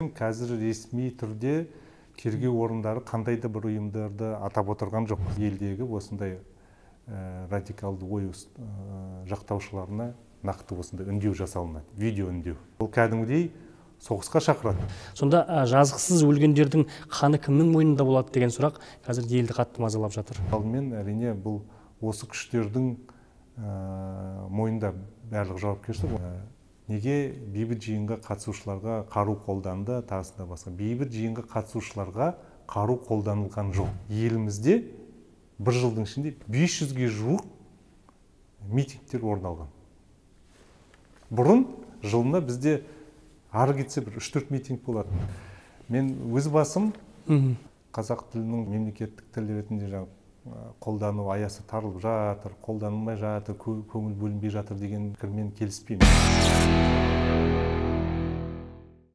Қазір ресми түрде тергеу орындары қандай да бір ұйымдарды атап отырған жоқ. Елдегі осындай радикалды ой жақтаушыларына нақты осындай үндеу жасалынады, видео үндеу. Ол кәдімгідей соғысқа шақырады. Сонда жазықсыз өлгендердің қаны кімнің мойнында болады деген сұрақ қазір елді қатты мазалап жатыр. Алдымен әрине бұл осы күштердің мойнында барлық жауапкершілік. Неге бейбіт жиынға қатысушыларға қару қолданды, тағысында басқа. Бейбіт жиынға қатысушыларға қару қолданылған жоқ. Елімізде бір жылдың ішінде 500-ге жуық митингтер орын алған. Бұрын жылына бізде ары кетсе бір 3-4 митинг болады. Мен өз басым қазақ тілінің мемлекеттік тіл ретінде қолдану аясы тарылып жатыр, қолданылмай жатыр, көңіл бөлінбей жатыр деген пікірмен келіспеймін.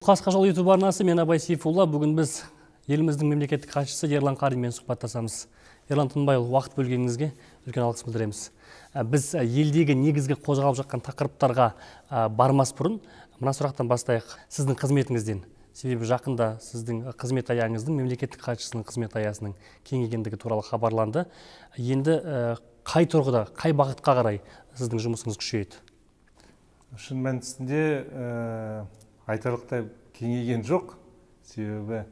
Қасқа жол YouTube арнасы, мен Абай Сейфулла. Бүгін біз еліміздің мемлекеттік хатшысы Ерлан Қаринмен сұхбаттасамыз. Ерлан Тынбайұлы, уақыт бөлгеніңізге үлкен алғыс білдіреміз. Біз елдегі негізгі қозғалып жатқан тақырыптарға бармас бұрын мына сұрақтан бастайық. Сіздің қызметіңізден. Себебі жақында сіздің қызмет аяңыздың, мемлекеттік хатшысының қызмет аясының кеңейгендігі туралы хабарланды. Енді қай тұрғыда, қай бағытқа қарай сіздің жұмысыңыз күшейеді? Шын мәнісінде айтарлықтай кеңейген жоқ. Себебі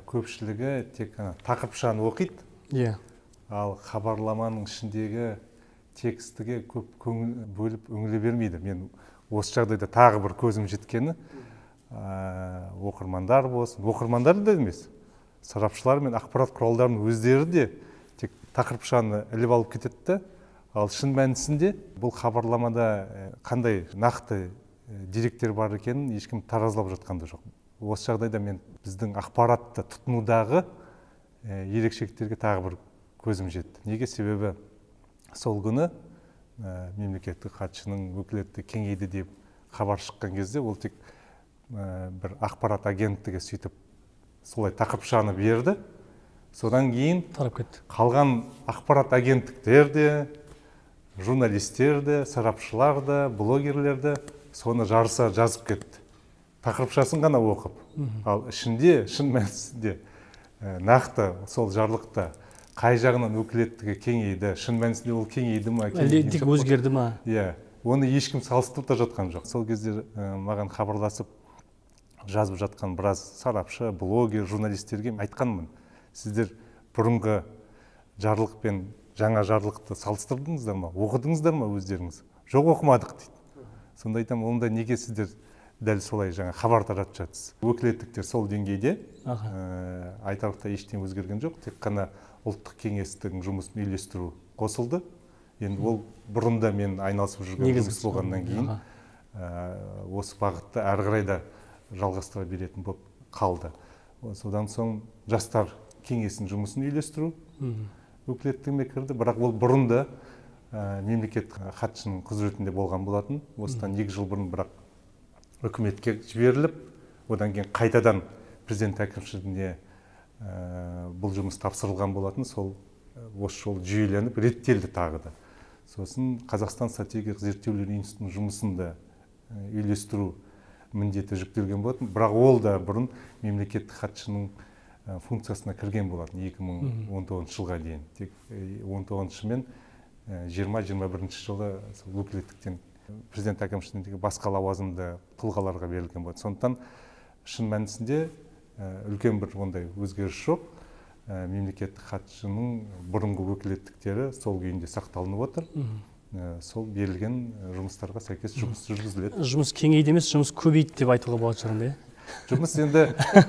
көпшілігі тек тақырыпшаны оқиды. Ал хабарламаның ішіндегі текстіге көп көңіл бөліп үңіле бермейді. Мен осы жағдайда тағы бір көзім жеткені, оқырмандар болсын, оқырмандар да емес, сарапшылар мен ақпарат құралдарының өздері де тек тақырыпшаны іліп алып кетеді. Ал шын мәнісінде бұл хабарламада қандай нақты деректер бар екенін ешкім таразылап жатқанда жоқ. Осы жағдайда мен біздің ақпаратты тұтынудағы ерекшеліктерге тағы бір көзім жетті. Неге? Себебі сол күні мемлекеттік хатшының өкілетті кеңейді деп хабар шыққан кезде ол тек бір ақпарат агенттігі сөйтіп солай тақырыпшаны берді. Содан кейін тарап кетті. Қалған ақпарат агенттіктер де, журналистер де, сарапшылар да, блогерлер де соны жарыса жазып кетті. Тақырыпшасын ғана оқып. Ал ішінде, шын мәнісінде нақты сол жарлықта қай жағынан өкілеттігі кеңейді, шын мәнісінде ол кеңейді ма? Әлде өзгерді ма? Оны ешкім салыстырып та жатқан жоқ. Сол кезде маған хабарласып жазып жатқан біраз сарапшы, блогер, журналистерге айтқанмын. Сіздер бұрынғы жарлық пен жаңа жарлықты салыстырдыңыздар ма? Оқыдыңыздар ма өздеріңіз? Жоқ, оқымадық дейді. Сонда айтамын, онда неге сіздер дәл солай жаңа хабар таратып жатсыз? Өкілеттіктер сол деңгейде, айтарлықтай ештеңе өзгерген жоқ. Тек қана ұлттық кеңестің жұмысын үйлестіру қосылды. Енді ол бұрында мен айналысып жүрген жұмыс болғаннан кейін осы бағытты әрі қарай да жалғастыра беретін болып қалды. Содан соң жастар кеңесінің жұмысын үйлестіру өкілеттігіме кірді, бірақ ол бұрында мемлекеттік хатшының құзыретінде болған болатын. Осыдан 2 жыл бұрын бірақ үкіметке жіберіліп, одан кейін қайтадан президент әкімшілігіне бұл жұмыс тапсырылған болатын. Сол осы жол жүйеленіп реттелді тағы да. Сосын Қазақстан стратегиялық зерттеулер институтының жұмысын да үйлестіру міндеті жүктелген болатын. Бірақ ол да бұрын мемлекеттік хатшының функциясына кірген болатын 2019 жылға дейін. Тек 19 мен 20-21 жылы өкілеттіктен президент әкімшілігіндегі басқа лауазымды тұлғаларға берілген болады. Сондықтан шын мәнісінде үлкен бір ондай өзгеріс жоқ. Мемлекеттік хатшының бұрынғы өкілеттіктері сол күйінде сақталынып отыр. Сол берілген жұмыстарға сәйкес жұмыс жүргізіледі. Жұмыс кеңейді емес, жұмыс көбейді деп айтуға болады шығар. Жұмыс енді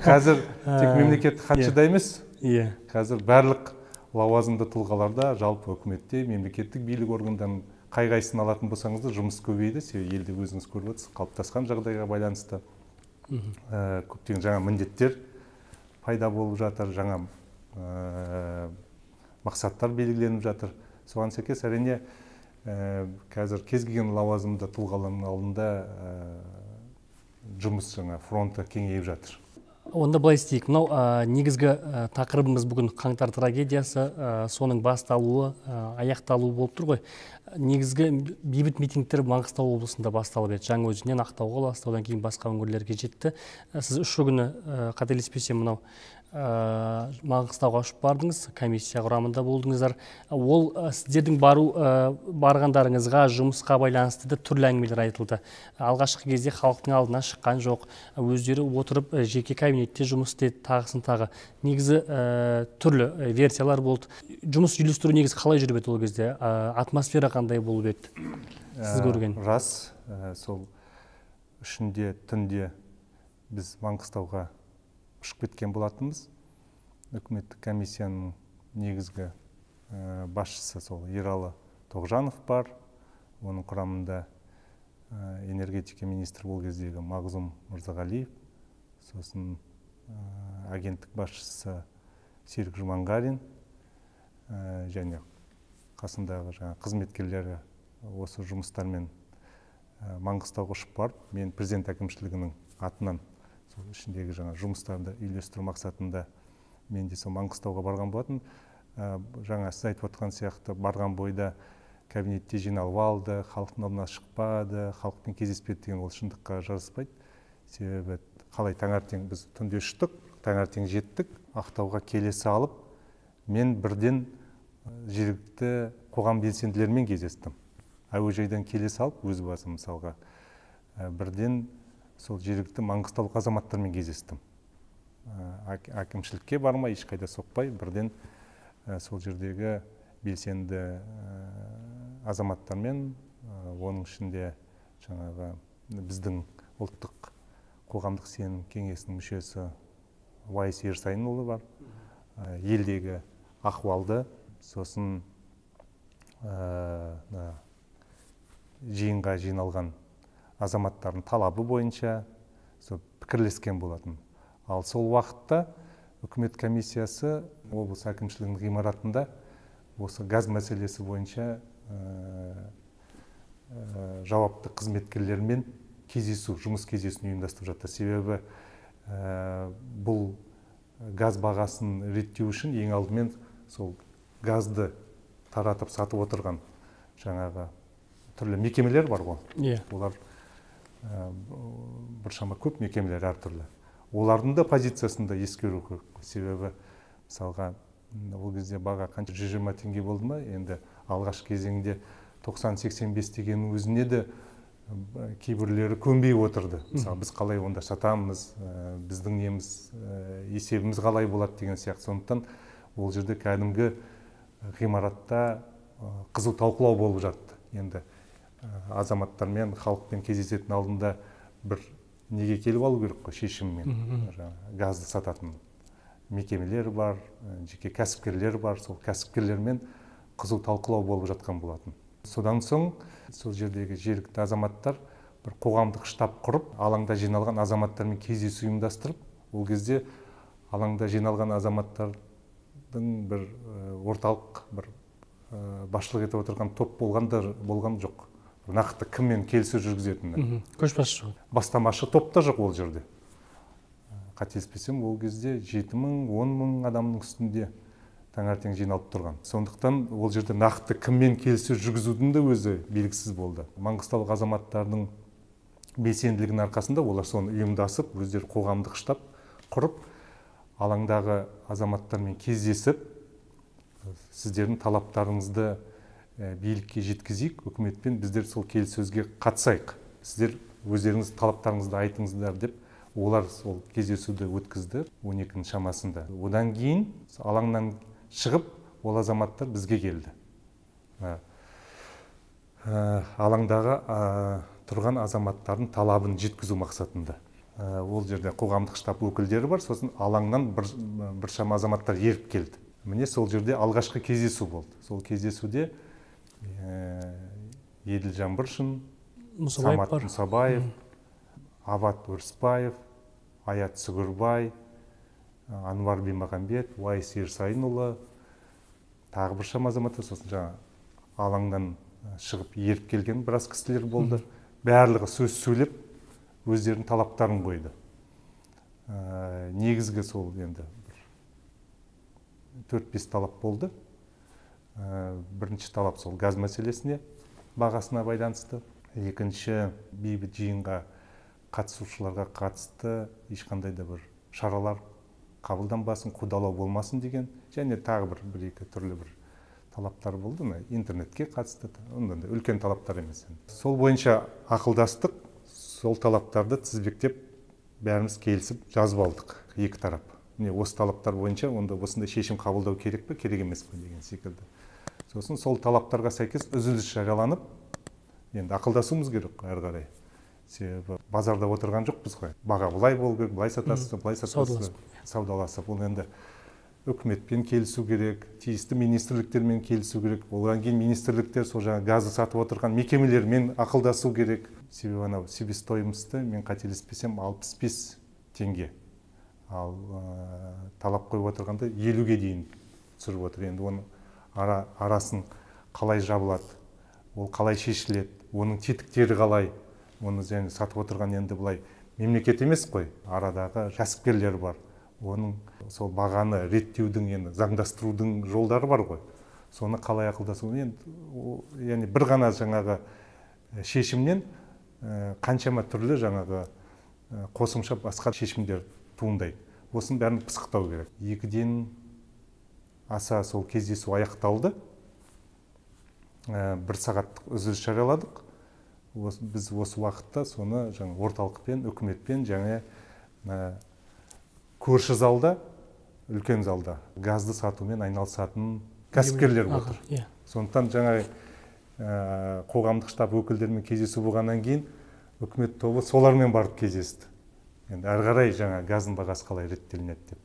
қазір тек мемлекеттік хатшыда емес, қазір барлық лауазымды тұлғаларда, жалпы үкіметте, мемлекеттік билік органдарының қай-қайсысын алатын болсаңыздар жұмыс көбейді. Себебі елде өзіңіз көріп отырсыз, қалыптасқан жағдайға байланысты көптеген жаңа міндеттер пайда болып жатыр, жаңа мақсаттар белгіленіп жатыр. Соған сәйкес әрине қазір кез келген лауазымды тұлғалардың алдында жұмыс жаңа фронты кеңейіп жатыр. Онда былай істейік. Мынау негізгі тақырыбымыз бүгін қаңтар трагедиясы, соның басталуы, аяқталуы болып тұр ғой. негізгі бейбіт митингтер Маңғыстау облысында басталып еді. Жаңаөзеннен Ақтауға, Ақтаудан кейін басқа өңірлерге жетті. Сіз үшінші күні қателеспесем мынау Маңғыстауға ұшып бардыңыз, комиссия құрамында болдыңыздар. Ол сіздердің барғандарыңызға, жұмысқа байланысты да түрлі әңгімелер айтылды. Алғашқы кезде халықтың алдына шыққан жоқ, өздері отырып жеке кабинетте жұмыс істеді, тағысын тағы. Негізі түрлі версиялар болды. Жұмыс үйлестіру негізі қалай жүріп еді ол кезде? Атмосфера қандай болып еді? Сіз көрген? Рас, сол үшінде түнде біз Маңғыстауға ұшып кеткен болатынбыз. Үкіметтік комиссияның негізгі басшысы сол Ералы Тоғжанов бар. Оның құрамында энергетика министрі ол кездегі Мағзұм Мырзағалиев, сосын агенттік басшысы Серік Жұманғарин және қасындағы қызметкерлері осы жұмыстармен Маңғыстауға ұшып барып, мен президент әкімшілігінің атынан сол ішіндегі жұмыстарды үйлестіру мақсатында мен де сол Маңғыстауға барған болатын. Жаңа сіз айтып отқан сияқты барған бойда кабинетте жиналып алды, халықтың алдына шықпады, халықпен кездеспеді деген ол шындыққа жараспайды. Себебі қалай таңертең біз түнде ұштық, таңертең жеттік, Ақтауға келе салып, мен бірден жергілікті қоғам белсенділерімен кездестім. Әуежайдан келе салып, өз басым мысалға, бірден сол жергілікті маңғыстаулық азаматтармен кездестім. Әкімшілікке бармай, ешқайда соқпай, бірден сол жердегі белсенді азаматтармен, оның ішінде жаңағы біздің ұлттық қоғамдық сенім кеңесінің мүшесі Уайс Ерсайынұлы бар. Елдегі ахуалды, сосын жиынға жиналған азаматтардың талабы бойынша пікірлескен болатын. Ал сол уақытта үкімет комиссиясы облыс әкімшілігінің ғимаратында осы газ мәселесі бойынша жауапты қызметкерлермен кездесу, жұмыс кездесуін ұйымдастырып жатты. Себебі бұл газ бағасын реттеу үшін ең алдымен сол газды таратып сатып отырған жаңағы түрлі мекемелер бар ғой. Олар біршама көп мекемелер әртүрлі. Олардың да позициясында ескеру керек. Себебі мысалға ол кезде баға қанша 120 теңге болды ма, енді алғаш кезеңде 90-85 дегеннің өзіне де кейбірлері көнбей отырды. Мысалы біз қалай онда сатамыз, біздің неміз есебіміз қалай болады деген сияқты. Сондықтан ол жерде кәдімгі ғимаратта қызу талқылау болып жатты. Енді азаматтармен, халықпен кездесетін алдында бір неге келіп алу керек қой, шешіммен. Газды сататын мекемелер бар, жеке кәсіпкерлер бар, сол кәсіпкерлермен қызу талқылау болып жатқан болатын. Содан соң сол жердегі жергілікті азаматтар бір қоғамдық штаб құрып, алаңда жиналған азаматтармен кездесу ұйымдастырып, ол кезде алаңда жиналған азаматтардың бір орталық бір басшылық етіп отырған топ болған жоқ. Нақты кіммен келіссөз жүргізетіні. Көшбасшы. Бастамашы топ та жоқ ол жерде. Қателеспесем, ол кезде 7 мың, 10 мың адамның үстінде таңертең жиналып тұрған. Сондықтан ол жерде нақты кіммен келіссөз жүргізудің де өзі белгісіз болды. Маңғыстаулық азаматтардың белсенділігінің арқасында олар соны ұйымдасып, өздері қоғамдық штаб құрып, алаңдағы азаматтармен кездесіп, сіздердің талаптарыңызды билікке жеткізейік, үкіметпен біздер сол келіссөзге қатысайық. Сіздер өздеріңіз талаптарыңызды айтыңыздар деп, олар сол кездесуді өткізді 12-нің шамасында. Одан кейін алаңнан шығып, ол азаматтар бізге келді. Алаңдағы тұрған азаматтардың талабын жеткізу мақсатында. Ол жерде қоғамдық штаб өкілдері бар, сосын алаңнан біршама азаматтар еріп келді. Міне сол жерде алғашқы кездесу болды. Сол кездесуде Еділ Жаңбыршин, Самат Мұсабаев, Абат Өрісбаев, Аят Сүгірбай, Анвар Бимағамбет, Уайс Ерсайынұлы, тағы біршама азаматтар, сосын жаңа алаңдан шығып еріп келген біраз кісілер болды. Барлығы сөз сөйлеп, өздерінің талаптарын қойды. Негізгі сол енді 4-5 талап болды. Бірінші талап сол газ мәселесіне, бағасына байланысты. Екінші, бейбіт жиынға қатысушыларға қатысты ешқандай да бір шаралар қабылданбасын, қудалау болмасын деген, және тағы бір-екі түрлі бір талаптар болды. Интернетке қатысты, онда да үлкен талаптар емес. Сол бойынша ақылдастық, сол талаптарды тізбектеп бәріміз келісіп жазып алдық, екі тарап. Осы талаптар бойынша онда осындай шешім қабылдау керек пе, керек емес пе деген секілді. Сосын сол талаптарға сәйкес үзіліс жарияланып, енді ақылдасуымыз керек әрі қарай. Себебі базарда отырған жоқпыз ғой. Баға былай болу керек, былай сатасыз, былай сатасыз, саудаласып. Ол енді үкіметпен келісу керек, тиісті министрліктермен келісу керек. Одан кейін министрліктер сол жаңа газды сатып отырған мекемелермен ақылдасу керек. Себебі анау себестоимосты мен қателеспесем 65 теңге. Ал талап қойып отырғанда 50-ге дейін түсіріп отыр. Енді оның арасын қалай жабылады, ол қалай шешіледі, оның тетіктері қалай, оны және сатып отырған енді былай мемлекет емес қой, арадағы кәсіпкерлер бар. Оның сол бағаны реттеудің, енді заңдастырудың жолдары бар ғой. Соны қалай ақылдасу? Яғни бір ғана жаңағы шешімнен қаншама түрлі жаңағы қосымша басқа шешімдер туындайды. Осының бәрін пысықтау керек. 2-ден аса сол кездесу аяқталды. 1 сағаттық үзіліс жарияладық. Біз осы уақытта соны жаңа орталықпен, үкіметпен және көрші залда, үлкен залда газды сатумен айналысатын кәсіпкерлер отыр. Сондықтан жаңа қоғамдық штаб өкілдерімен кездесу болғаннан кейін үкімет тобы солармен барып кездесті. Енді әрі қарай жаңа газдың бағасы қалай реттелінеді деп.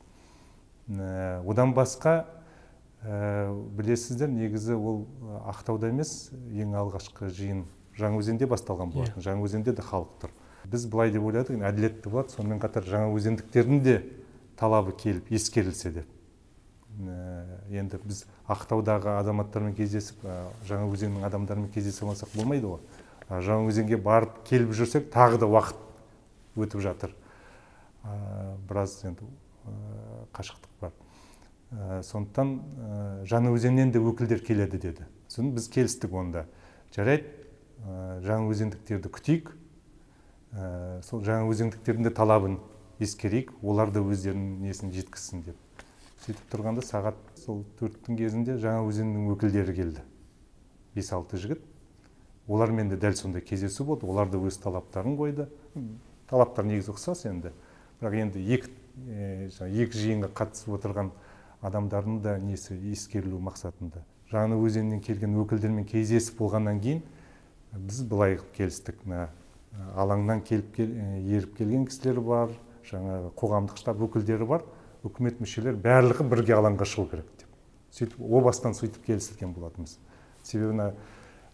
Одан басқа білесіздер, негізі ол Ақтауда емес, ең алғашқы жиын Жаңаөзенде басталған болатын. Жаңаөзенде де халық тұр. Біз былай деп ойладық, әділетті болады, сонымен қатар жаңаөзендіктердің де талабы келіп ескерілсе деп. Енді біз Ақтаудағы азаматтармен кездесіп, Жаңаөзеннің адамдарымен кездесе алмасақ болмайды ғой. Жаңаөзенге барып келіп жүрсек, тағы да уақыт өтіп жатыр. Біраз енді қашықтық бар. Сондықтан Жаңаөзеннен де өкілдер келеді деді. Соны біз келістік онда. Жарайды, жаңаөзендіктерді күтейік. Сол жаңаөзендіктердің де талабын ескерейік, олар да өздерінің несін жеткізсін деп. Сөйтіп тұрғанда сағат сол 4-тің кезінде Жаңаөзеннің өкілдері келді. 5-6 жігіт. Олармен де дәл сондай кездесу болды. Олар да өз талаптарын қойды. Талаптар негізі ұқсас енді. Бірақ енді екі жиынға қатысып отырған адамдардың да несі ескерілу мақсатында. Жаңаөзеннен келген өкілдермен кездесіп болғаннан кейін біз былай келістік. Алаңнан еріп келген кісілер бар, жаңа қоғамдық штаб өкілдері бар, үкімет мүшелер барлығы бірге алаңға шығу керек деп. Сөйтіп о бастан сөйтіп келісілген болатынбыз. Себебі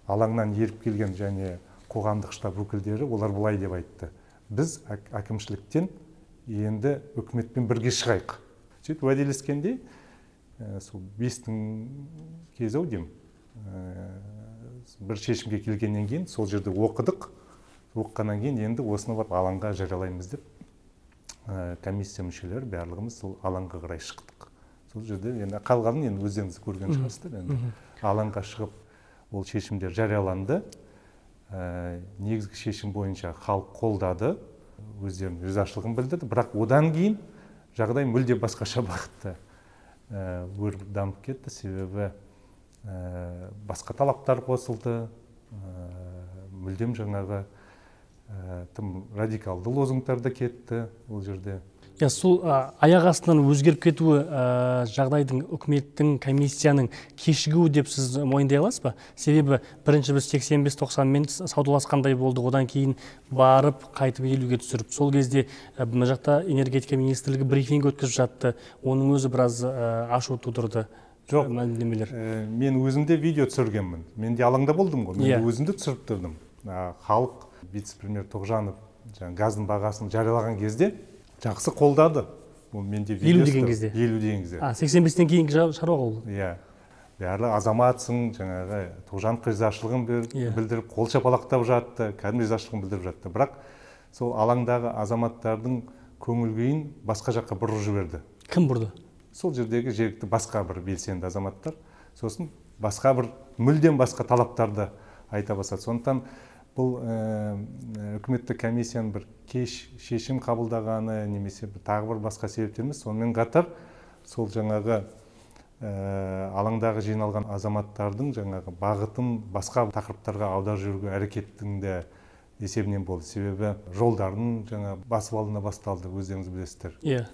алаңнан еріп келген және қоғамдық штаб өкілдері олар былай деп айтты. Біз әкімшіліктен енді үкіметпен бірге шығайық. Сөйтіп уәделескенде сол 5-тің кезі деймін. Бір шешімге келгеннен кейін сол жерде оқығаннан кейін енді осыны барып алаңға жариялаймыз деп комиссия мүшелері барлығымыз сол алаңға қарай шықтық. Сол жерде енді қалғанын енді өздеріңіз көрген шығарсыздар. Енді алаңға шығып ол шешімдер жарияланды. Негізгі шешім бойынша халық қолдады, өздерінің ризашылығын білдірді. Бірақ одан кейін жағдай мүлде басқаша бағытта өрбіп дамып кетті. Себебі басқа талаптар қосылды, мүлдем жаңағы тым радикалды лозунгтар да кетті ол жерде. Сол аяқ астынан өзгеріп кетуі жағдайдың үкіметтің, комиссияның кешігуі деп сіз мойындай аласыз ба? Себебі бірінші біз 85-90-мен саудаласқандай болды, одан кейін барып қайтып 50-ге түсіріп. Сол кезде мына жақта энергетика министрлігі брифинг өткізіп жатты, оның өзі біраз ашу тудырды. Жоқ, мен өзімде видео түсіргенмін. Мен де алаңда болдым ғой, мен өзімді түсіріп тұрдым. Халық вице-премьер Тоғжанов газдың бағасын жариялаған кезде жақсы қолдады. 50 деген кезде. 50 деген кезде. 85-тен кейінгі шаруа ол. Бәрі азаматсың, жаңағы Тоғжанов ризашылығын білдіріп, қол шапалақтап жатты, кәдімгі ризашылығын білдіріп жатты. Бірақ сол алаңдағы азаматтардың көңіл күйін басқа жаққа бұрып жіберді. Кім бұрды? Сол жердегі жергілікті басқа бір белсенді азаматтар. Сосын басқа бір мүлдем басқа талаптарды айта бастады. Сондықтан бұл үкіметтік комиссияның бір кеш шешім қабылдағаны немесе тағы бір басқа себептер емес. Сонымен қатар сол жаңағы алаңдағы жиналған азаматтардың жаңағы бағытын басқа тақырыптарға аударып жіберуге әрекеттің де есебінен болды. Себебі жолдардың жаңа басып алына басталды, өздеріңіз білесіздер. Иә,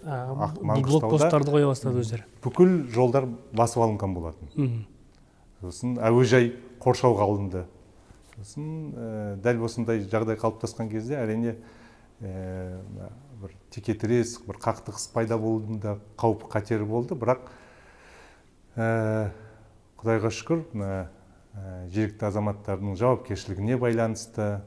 блокпосттарды қоя бастады өздері. Бүкіл жолдар басып алынған болатын. Сосын әуежай қоршауға алынды. Сосын дәл осындай жағдай қалыптасқан кезде әрине бір текетірес, бір қақтығыс пайда болуында қауіп қатері болды. Бірақ Құдайға шүкір, жергілікті азаматтардың жауапкершілігіне байланысты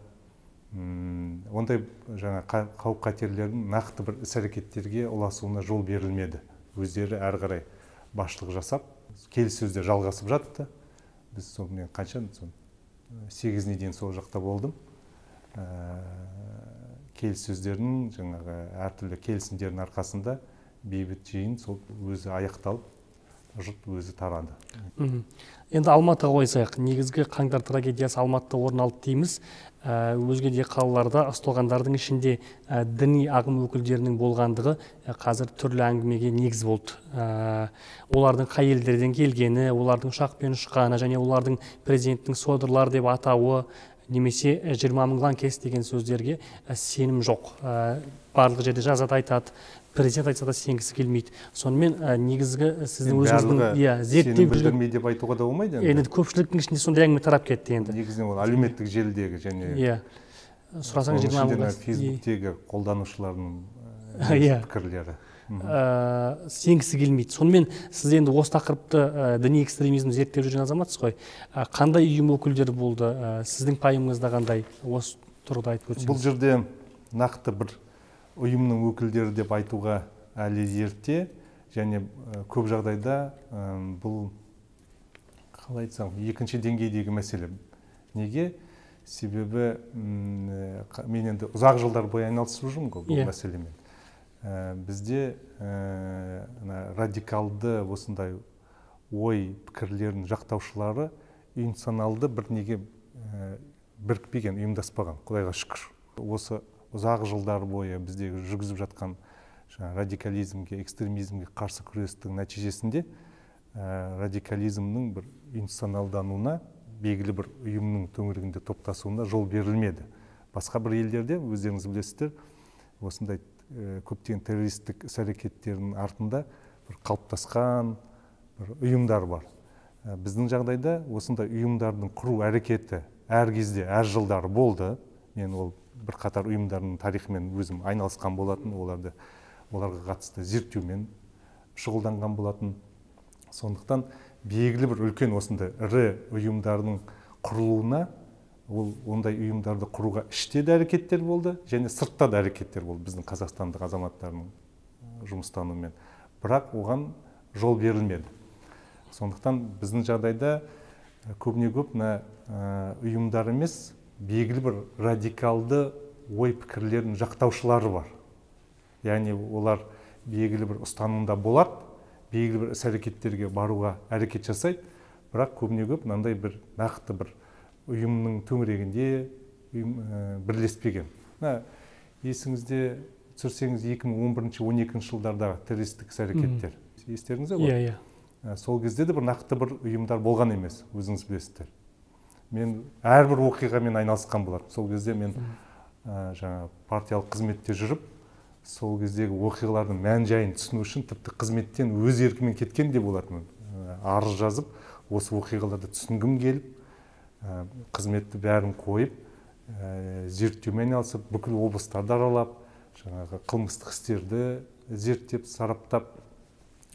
ондай жаңа қауіп қатерлердің нақты бір іс-әрекеттерге ұласуына жол берілмеді. Өздері әрі қарай басшылық жасап, келіссөздер жалғасып жатты. Біз сонымен қанша 8-не дейін сол жақта болдым. Келіссөздердің жаңағы әртүрлі келісімдердің арқасында бейбіт жиын сол өзі аяқталып, жұрт өзі тарады. Енді Алматыға қойсақ, негізгі қаңтар трагедиясы Алматыда орын алды дейміз. Өзге де қалаларда ұсталғандардың ішінде діни ағым өкілдерінің болғандығы қазір түрлі әңгімеге негіз болды. Олардың қай елдерден келгені, олардың ұшақпен ұшқаны және олардың президенттің содырлары деп атауы немесе 20 мың лаңкес деген сөздерге сенім жоқ. Барлық жерде жазады айтады, президент айтса да сенгісі келмейді. Сонымен негізгі сіздің өзіңіздің зерттеп жүрген деп айтуға да болмайды. Енді көпшіліктің ішінде сондай әңгіме тарап кетті енді. Негізінен ол әлеуметтік желідегі және сұрасаңыз 20 мың Фейсбуктегі қолданушылардың пікірлері. Сенгісі келмейді. Сонымен сіз енді осы тақырыпты діни экстремизмді зерттеп жүрген азаматсыз ғой. Қандай ұйым өкілдері болды? Сіздің пайымыңызда қандай? Осы тұрғыда айтып өтсеңіз. Бұл жерде нақты бір ұйымның өкілдері деп айтуға әлі ерте, және көп жағдайда бұл, қалай айтсам, екінші деңгейдегі мәселе. Неге? Себебі мен енді ұзақ жылдар бойы айналысып жүрмін ғой бұл мәселемен. Бізде радикалды осындай ой пікірлерін жақтаушылары институционалды бір неге бірікпеген, ұйымдаспаған, Құдайға шүкір. Осы ұзақ жылдар бойы біздегі жүргізіп жатқан радикализмге, экстремизмге қарсы күрестің нәтижесінде радикализмнің бір институционалдануына, белгілі бір ұйымның төңірегінде топтасуына жол берілмеді. Басқа бір елдерде, өздеріңіз білесіздер, осындай көптеген террористік іс-әрекеттердің артында бір қалыптасқан бір ұйымдар бар. Біздің жағдайда осындай ұйымдардың құру әрекеті әр кезде, әр жылдары болды. Мен ол бір қатар ұйымдардың тарихымен өзім айналысқан болатын, оларға қатысты зерттеумен шұғылданған болатын. Сондықтан белгілі бір үлкен осындай ірі ұйымдардың құрылуына, ондай ұйымдарды құруға іште де әрекеттер болды, және сыртта да әрекеттер болды біздің қазақстандық азаматтардың жұмыстануымен. Бірақ оған жол берілмеді. Сондықтан біздің жағдайда көбіне көп ұйымдар емес, белгілі бір радикалды ой пікірлердің жақтаушылары бар. Яғни олар белгілі бір ұстанымда болады, белгілі бір іс-әрекеттерге баруға әрекет жасайды, бірақ көбіне көп мынандай бір нақты бір ұйымның төңірегінде бірлеспеген. Есіңізде түсірсеңіз 2011-12 жылдардағы террористік іс-әрекеттер. Естеріңізде ғой? Сол кезде де бір нақты бір ұйымдар болған емес, өзіңіз білесіздер. Мен әрбір оқиғамен айналысқан болар. Сол кезде мен партиялық қызметте жүріп, сол кездегі оқиғалардың мән-жайын түсіну үшін тіпті қызметтен өз еркімен кеткен де болатын. Арыз жазып, осы оқиғаларды түсінгім келіп, қызметті бәрін қойып, зерттеумен айналысып, бүкіл облыстарды аралап, қылмыстық істерді зерттеп, сараптап,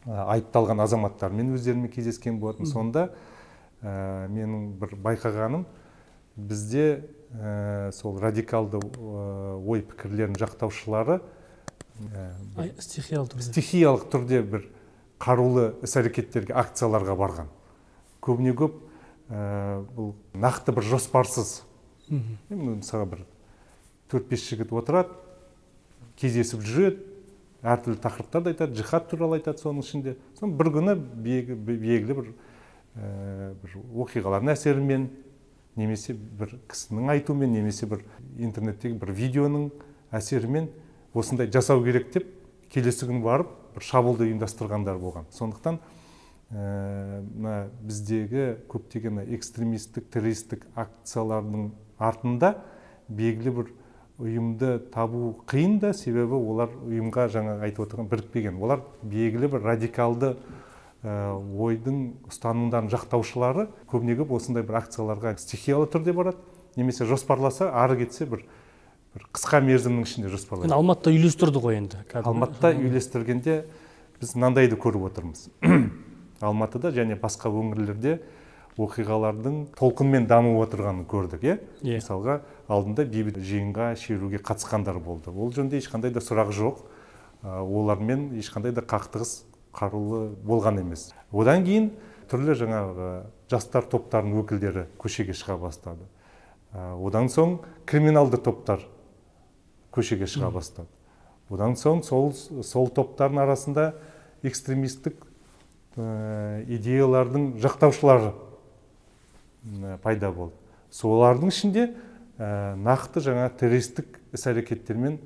айыпталған азаматтармен өздеріме кездескен болатын. Сонда менің бір байқағаным, бізде сол радикалды ой пікірлерін жақтаушылары стихиялық түрде бір қарулы іс-әрекеттерге, акцияларға барған. Көбіне көп бұл нақты бір жоспарсыз. Мысалға бір 4-5 жігіт отырады, кездесіп жүреді, әртүрлі тақырыптарды айтады, жихад туралы айтады соның ішінде. Соның бір күні белгілі бір оқиғалардың әсерімен немесе бір кісінің айтуымен, немесе бір интернеттегі бір видеоның әсерімен осындай жасау керек деп келесі күні барып бір шабуылды ұйымдастырғандар болған. Сондықтан біздегі көптеген экстремистік, террористік акциялардың артында белгілі бір ұйымды табу қиын да, себебі олар ұйымға жаңа айтып отырған бірікпеген. Олар белгілі бір радикалды ойдың ұстанымдарын жақтаушылары көбіне көп осындай бір акцияларға стихиялы түрде барады, немесе жоспарласа, ары кетсе бір қысқа мерзімнің ішінде жоспарлайды. Алматыда үйлестірді ғой енді. Алматыда үйлестіргенде біз мынандайды көріп отырмыз. Алматыда және басқа өңірлерде оқиғалардың толқынмен дамып отырғанын көрдік, Мысалға, алдында бейбіт жиынға, шеруге қатысқандар болды. Ол жөнінде ешқандай да сұрақ жоқ. Олармен ешқандай да қақтығыс қарулы болған емес. Одан кейін түрлі жаңағы жастар топтарының өкілдері көшеге шыға бастады. Одан соң криминалды топтар көшеге шыға бастады. Одан соң сол топтардың арасында экстремистік идеялардың жақтаушылары пайда болды. Солардың ішінде нақты жаңа террористік іс-әрекеттермен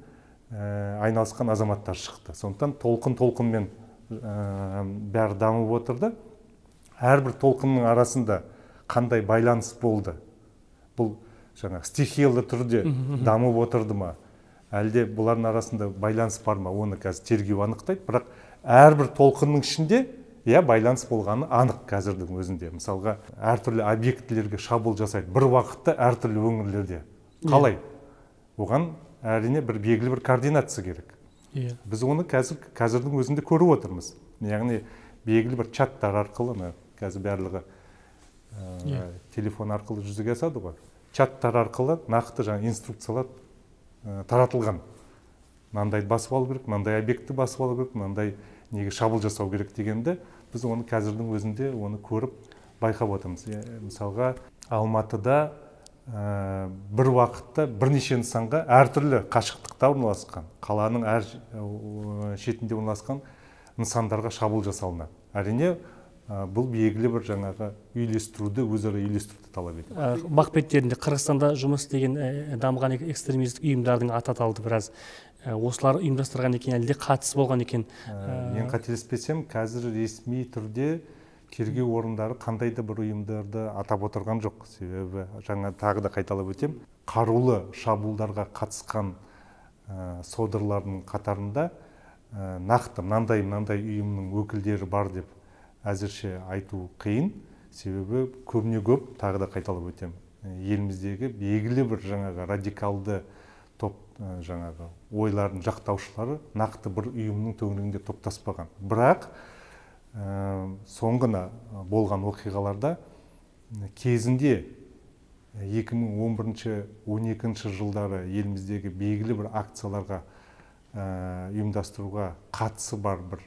айналысқан азаматтар шықты. Сондықтан толқынмен бәрі дамып отырды. Әрбір толқынның арасында қандай байланыс болды? Бұл жаңа стихиялы түрде дамып отырды ма? Әлде бұлардың арасында байланыс бар ма? Оны қазір тергеу анықтайды. Бірақ әрбір толқынның ішінде байланыс болғаны анық қазірдің өзінде. Мысалға, әртүрлі объектілерге шабуыл жасайды. Бір уақытта әртүрлі өңірлерде. Қалай? Оған әрине бір белгілі бір координация керек. Біз оны қазірдің өзінде көріп отырмыз. Яғни белгілі бір чаттар арқылы, қазір барлығы телефон арқылы жүзеге асады ғой. Чаттар арқылы нақты жаңа инструкциялар таратылған. Мынандай басып алу керек, мынандай объектті басып алу керек, мынандай неге шабуыл жасау керек дегенде, біз оны қазірдің өзінде оны көріп байқап отырмыз. Мысалға, Алматыда бір уақытта бірнеше нысанға әртүрлі қашықтықта орналасқан, қаланың әр шетінде орналасқан нысандарға шабуыл жасалынады. Әрине, бұл белгілі бір жаңағы өзара үйлестіруді талап етеді. Бақ беттерінде Қырғызстанда жұмыс істеген дамыған экстремистік ұйымдардың аты аталды біраз. Осылар ұйымдастырған екен, әлде қатысы болған екен? Мен қателеспесем, қазір ресми түрде тергеу орындары қандай да бір ұйымдарды атап отырған жоқ. Себебі жаңа тағы да қайталап өтем, қарулы шабуылдарға қатысқан содырлардың қатарында нақты мынандай ұйымның өкілдері бар деп әзірше айту қиын. Себебі көбіне көп, тағы да қайталап өтем, еліміздегі белгілі бір жаңағы радикалды топ жаңағы ойлардың жақтаушылары нақты бір ұйымның төңірегінде топтаспаған. Бірақ соңғына болған оқиғаларда кезінде 2011-12 жылдары еліміздегі белгілі бір акцияларға ұйымдастыруға қатысы бар бір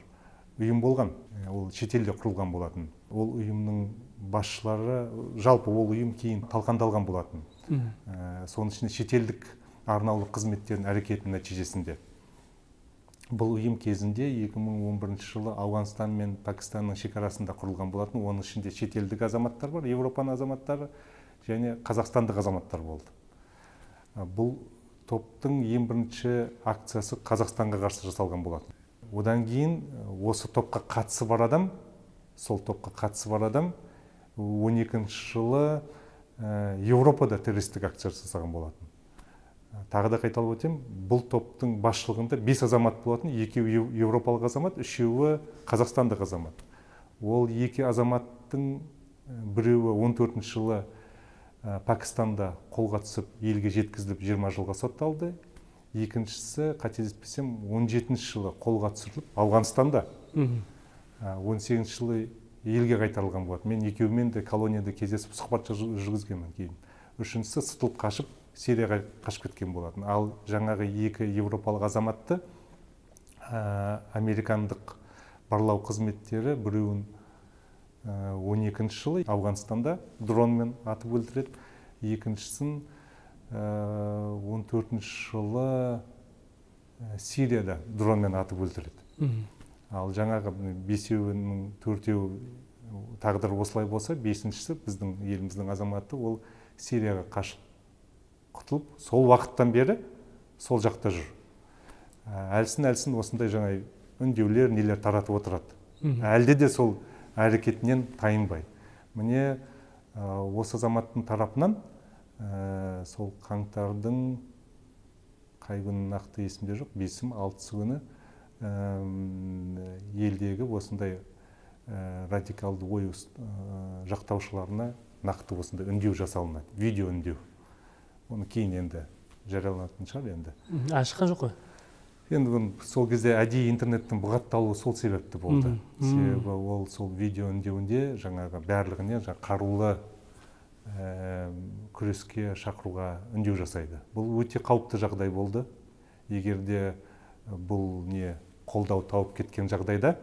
ұйым болған. Ол шетелде құрылған болатын. Ол ұйымның басшылары, жалпы ол ұйым кейін талқандалған болатын. Соның ішінде шетелдік арнаулы қызметтердің әрекетінің нәтижесінде. Бұл ұйым кезінде 2011 жылы Ауғанстан мен Пакистанның шекарасында құрылған болатын. Оның ішінде шетелдік азаматтар бар, Европаның азаматтары және қазақстандық азаматтар болды. Бұл топтың ең бірінші акциясы Қазақстанға қарсы жасалған болатын. Одан кейін осы топқа қатысы бар адам, 12 жылы Европада террористік акция жасаған болатын. Тағы да қайталап өтем, бұл топтың басшылығында 5 азамат болатын, 2 европалық азамат, 3 қазақстандық азамат. Ол 2 азаматтың біреуі 14 жылы Пакистанда қолға түсіп, елге жеткізіліп 20 жылға сотталды. Екіншісі, қателеспесем, 17 жылы қолға түсіріліп, Ауғанстанда 18 жылы елге қайтарылған болатын. Мен екеуімен де колонияда кездесіп сұхбат жүргізгенмін кейін. Үшіншісі сытылып қашып, Сирияға қашып кеткен болатын. Ал жаңағы 2 европалық азаматты американдық барлау қызметтері біреуін 12 жылы Ауғанстанда дронмен атып өлтіреді. Екіншісін 14 жылы Сирияда дронмен атып өлтіреді. Ал жаңағы 5-4 тағдыры осылай болса, 5-шісі біздің еліміздің азаматы, ол Сирияға қашып құтылып, сол уақыттан бері сол жақта жүр. Әлсін осындай жаңа үндеулер, нелер таратып отырады. Әлде де сол әрекетінен тайынбай. Міне осы азаматтың тарапынан сол қаңтардың қай күні нақты есімде жоқ, 5-6 күні елдегі осындай радикалды ой жақтаушыларына нақты осындай үндеу жасалынады, видео үндеу. Оны кейін енді жарияланатын шығар енді. Шыққан жоқ қой? Енді сол кезде әдейі интернеттің бұғатталуы сол себепті болды. Себебі ол сол видео үндеуінде жаңағы барлығына қарулы күреске шақыруға үндеу жасайды. Бұл өте қауіпті жағдай болды. Егер де бұл қолдау тауып кеткен жағдайда,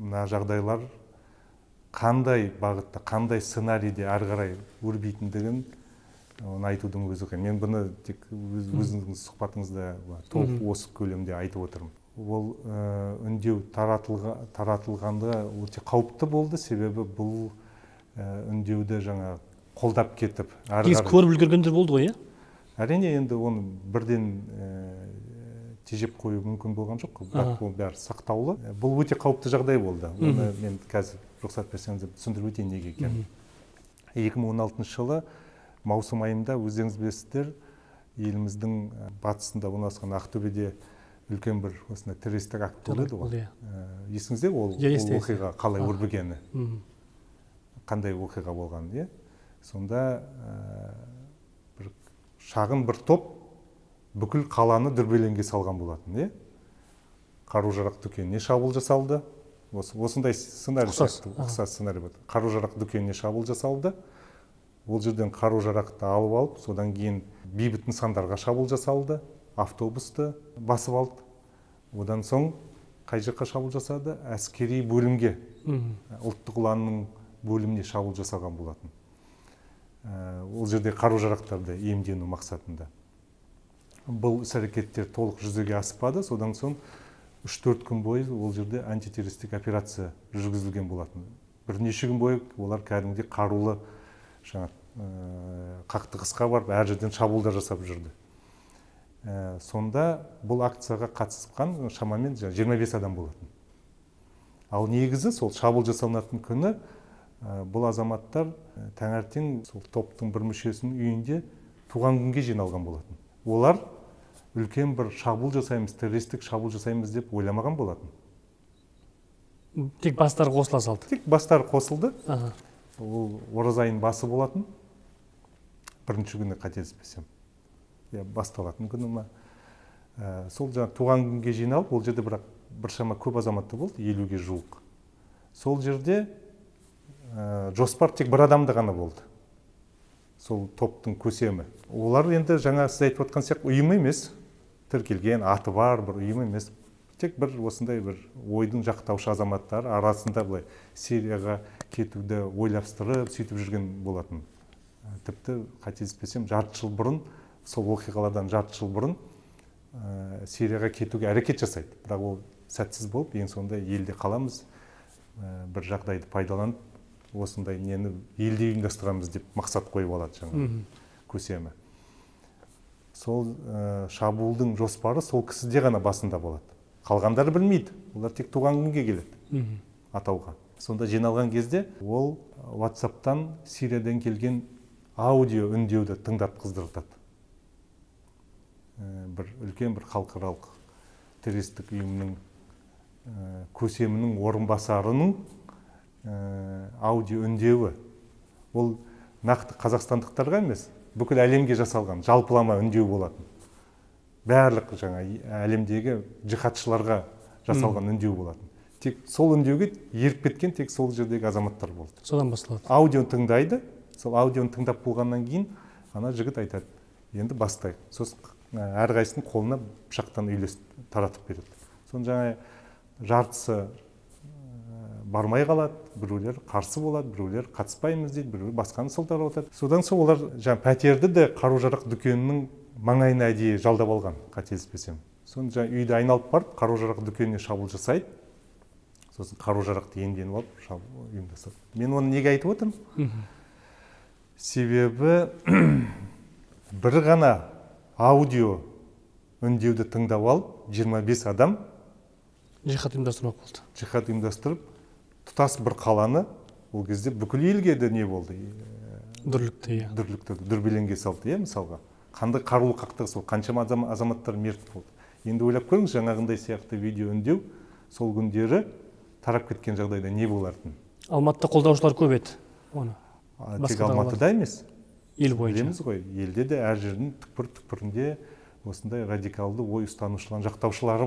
мына жағдайлар қандай бағытта, қандай сценарийде ары қарай өрбитіндігін оны айтудың өзі қиын. Мен бұны тек өзіңіздің сұхбатыңызда толық осы көлемде айтып отырмын. Ол үндеу таратылғанда өте қауіпті болды, себебі бұл үндеуді жаңа қолдап кетіп, негіз көріп үлгергендер болды ғой, әрине енді оны бірден тежеп қою мүмкін болған жоқ, бірақ ол бәрі сақтаулы. Бұл өте қауіпті жағдай болды. Оны мен қазір рұқсат берсеңіз түсіндіріп өтейін неге екенін. 2016 жылы маусым айында өздеріңіз білесіздер, еліміздің батысында орналасқан Ақтөбеде үлкен бір осындай террористік акт болды ғой. Есіңізде ол оқиға қалай өрбігені, қандай оқиға болғаны. Сонда бір шағын бір топ бүкіл қаланы дүрбелеңге салған болатын. Қару-жарақ дүкеніне шабуыл жасалды. Осындай сценарий сияқты, ұқсас сценарий болды. Қару-жарақ дүкеніне шабуыл жасалды. Ол жерден қару-жарақты алып алып, содан кейін бейбіт нысандарға шабуыл жасалды. Автобусты басып алды. Одан соң қай жаққа шабуыл жасады? Әскери бөлімге, ұлттық ұланның бөліміне шабуыл жасалған болатын. Ол жерде қару-жарақтарды иемдену мақсатында. Бұл іс-әрекеттер толық жүзеге аспады. Содан соң 3-4 күн бойы ол жерде антитеррористік операция жүргізілген болатын. Бірнеше күн бойы олар кәдімгідей қарулы қақтығысқа барып, әр жерден шабуылдар жасап жүрді. Сонда бұл акцияға қатысқан шамамен 25 адам болатын. Ал негізі сол шабуыл жасалынатын күні бұл азаматтар таңертең сол топтың бір мүшесінің үйінде туған күнге жиналған болатын. Олар үлкен бір шабуыл жасаймыз, террористік шабуыл жасаймыз деп ойламаған болатын. Тек бастары қосыла салды. Тек бастары қосылды. Ол ораза айының басы болатын. Бірінші күні қателеспесем. Басталатын күні ма. Сол туған күнге жиналып, ол жерде бірақ біршама көп азаматты болды, 50-ге жуық. Сол жерде жоспар тек бір адамды ғана болды. Сол топтың көсемі. Олар енді жаңа сіз айтып отқан сияқты ұйым емес, тіркелген, аты бар бір ұйым емес. Тек бір осындай бір ойдың жақтаушы азаматтар арасында былай Сирияға кетуді ойлапстырып, сөйтіп жүрген болатын. Тіпті қателеспесем, жарты жыл бұрын, сол оқиғалардан жарты жыл бұрын Сирияға кетуге әрекет жасайды. Бірақ ол сәтсіз болып, ең соңында елде қаламыз, бір жағдайды пайдаланып, осындай нені елде ұйымдастырамыз деп мақсат қойып алады жаңа көсемі. Сол шабуылдың жоспары сол кісіде ғана басында болады. Қалғандары білмейді, олар тек туған күнге келеді атауға. Сонда жиналған кезде ол WhatsApp-тан Сириядан келген аудио үндеуді тыңдап қыздыртады. Бір үлкен бір халықаралық террористік ұйымның көсемінің орынбасарының аудио үндеуі. Ол нақты қазақстандықтарға емес, бүкіл әлемге жасалған жалпылама үндеу болатын. Барлық жаңа әлемдегі жихадшыларға жасалған үндеу болатын. Тек сол үндеуге еріп кеткен тек сол жердегі азаматтар болды. Содан басталады. Аудионы тыңдайды, сол аудионы тыңдап болғаннан кейін ана жігіт айтады, енді бастайық. Сосын әрқайсының қолына пышақтан үйлесіп таратып береді. Соны жаңа жартысы бармай қалады, біреулер қарсы болады, біреулер қатыспаймыз дейді, біреулер басқаны сылтар отады. Содан соң олар жаңа пәтерді де қару-жарақ дүкенінің маңайына әдейі жалдап алған, қателеспесем. Соны жаңа үйді айналып барып, қару-жарақ дүкеніне шабуыл жасайды. сосын қару жарақты иемденіп алып ұйымдастырды. Мен оны неге айтып отырмын? Себебі бір ғана аудио үндеуді тыңдап алып 25 адам жихад ұйымдастырмақ болды. Жихад ұйымдастырып, тұтас бір қаланы ол кезде бүкіл елге де не болды? Дүрліктірді, дүрбелеңге салды, мысалға. Қандай қарулы қақтығыс ол, қаншама азаматтар мерт болды. Енді ойлап көріңіз, жаңағындай сияқты видео үндеу сол күндері тарап кеткен жағдайда не болардың? Алматыда қолдаушылар көп еді оны. Тек Алматыда емес, ел бойынша. Білеміз ғой, елде де әр жердің түкпір-түкпірінде осындай радикалды ой ұстанушылар, жақтаушылары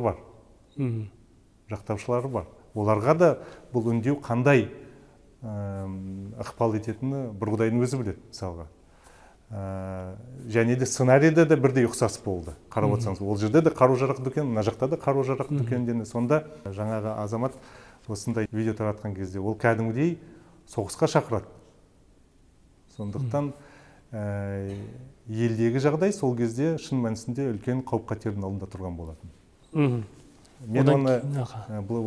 бар. Оларға да бұл үндеу қандай ықпал ететіні бір Құдайдың өзі біледі, мысалға. Және де сценарийде де бірдей ұқсас болды. Қарап отырсаңыз, ол жерде де қару-жарақ дүкен, мына жақта да қару-жарақ дүкендені. Сонда жаңағы азамат осындай видео таратқан кезде ол кәдімгідей соғысқа шақырады. Сондықтан елдегі жағдай сол кезде шын мәнісінде үлкен қауіп-қатердің алдында тұрған болатын. Мен оны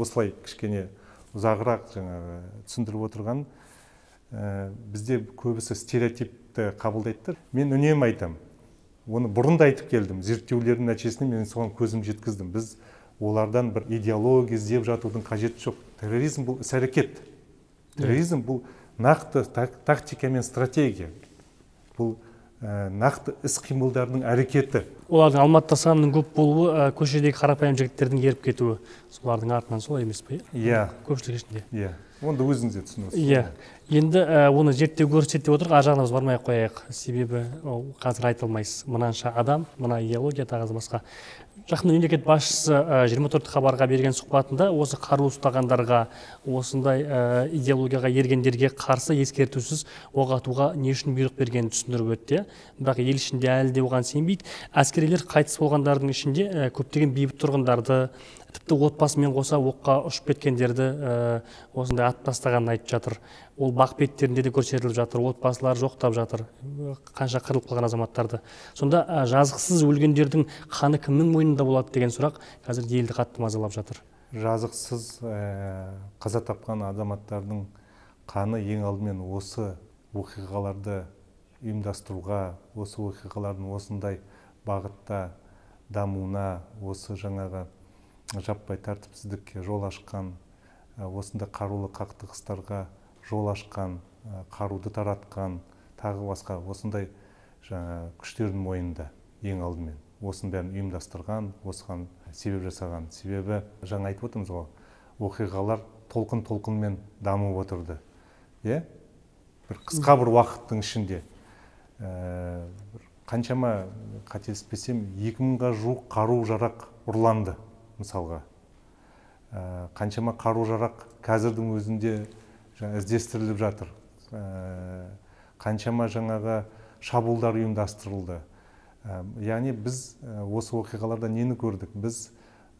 осылай кішкене ұзағырақ түсіндіріп отырған, бізде көбісі стереотипті қабылдайды. Мен үнемі айтам, оны бұрын да айтып келдім, зерттеулердің нәтижесінде мен соған көзім жеткіздім. Біз олардан бір идеология іздеп жатудың қажеті жоқ. Терроризм бұл іс-әрекет. Терроризм бұл нақты тактика мен стратегия. Бұл нақты іс-қимылдардың әрекеті. Олардың Алматыда санының көп болуы, көшедегі қарапайым жігіттердің еріп кетуі, солардың артынан солай емес пе? Иә. Көпшілік ішінде. Иә. Онда өзіңіз де түсінесіз. Иә. Енді оны зерттеу көрсетіп отырық, ар жағына біз бармай қояйық. Себебі қазір айта алмайсыз. Мынанша адам, мына идеология тағы басқа. Жақында мемлекет басшысы 24 хабарға берген сұхбатында осы қару ұстағандарға, осындай идеологияға ергендерге қарсы ескертусіз оқ атуға не үшін бұйрық бергенін түсіндіріп өтті. Бірақ ел ішінде әлі де оған сенбейді. Әскерилер қайтыс болғандардың ішінде көптеген бейбіт тұрғындарды, тіпті отбасымен қоса оққа ұшып кеткендерді осындай ат тастағанын айтып жатыр. Ол бақ беттерінде де көрсетіліп жатыр, отбасылар жоқтап жатыр, қанша қырылып қалған азаматтарды. Сонда жазықсыз өлгендердің қаны кімнің мойнында болады деген сұрақ қазір елді қатты мазалап жатыр. Жазықсыз қаза тапқан азаматтардың қаны ең алдымен осы оқиғаларды ұйымдастыруға, осы оқиғалардың осындай бағытта дамуына, осы жаңағы жаппай тәртіпсіздікке жол ашқан, осындай қарулы қақтығыстарға жол ашқан, қаруды таратқан, тағы басқа осындай күштердің мойнында ең алдымен. Осының бәрін ұйымдастырған, осыған себеп жасаған. Себебі жаңа айтып отырмыз ғой, оқиғалар толқын-толқынмен дамып отырды. Бір қысқа бір уақыттың ішінде қаншама қателеспесем 2000-ға жуық қару-жарақ ұрланды, мысалға. Қаншама қару-жарақ қазірдің өзінде іздестіріліп жатыр. Қаншама жаңағы шабуылдар ұйымдастырылды. Яғни біз осы оқиғаларда нені көрдік? Біз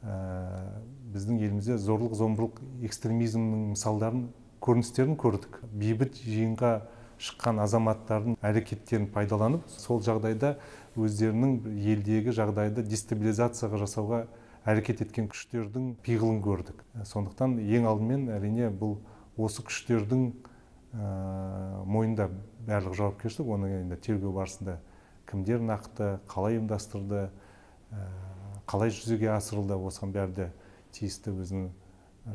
біздің елімізде зорлық-зомбылық экстремизмнің мысалдарын, көріністерін көрдік. Бейбіт жиынға шыққан азаматтардың әрекеттерін пайдаланып, сол жағдайда өздерінің елдегі жағдайды дестабилизацияға жасауға әрекет еткен күштердің пиғылын көрдік. Сондықтан ең алдымен әрине бұл осы күштердің мойнында барлық жауапкершілік, оның енді тергеу барысында кімдер нақты, қалай ұйымдастырды, қалай жүзеге асырылды, осыған бәрі де тиісті өзінің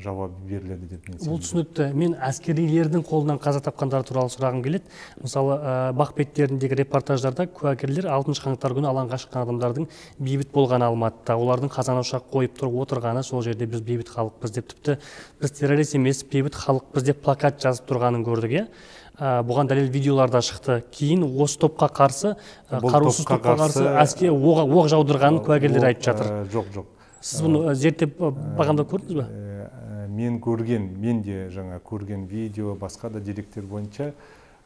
жауап беріледі деп мен сенемін. Бұл түсінікті. Мен әскерилердің қолынан қаза тапқандары туралы сұрағым келеді. Мысалы, бақ беттеріндегі репортаждарда куәгерлер 6 қаңтар күні алаңға шыққан адамдардың бейбіт болғаны Алматыда, олардың қазан ошақ қойып тұрып отырғаны, сол жерде біз бейбіт халықпыз деп, тіпті біз террорист емес, бейбіт халықпыз деп плакат жазып тұрғанын көрдік. Бұған дәлел видеоларда шықты. Кейін осы топқа қарсы, қарусыз топқа қарсы әскер оқ жаудырғанын куәгерлер айтып жатыр. Жоқ. Сіз бұны зерттеп бағамдап көрдіңіз бе? Мен де жаңа көрген видео, басқа да деректер бойынша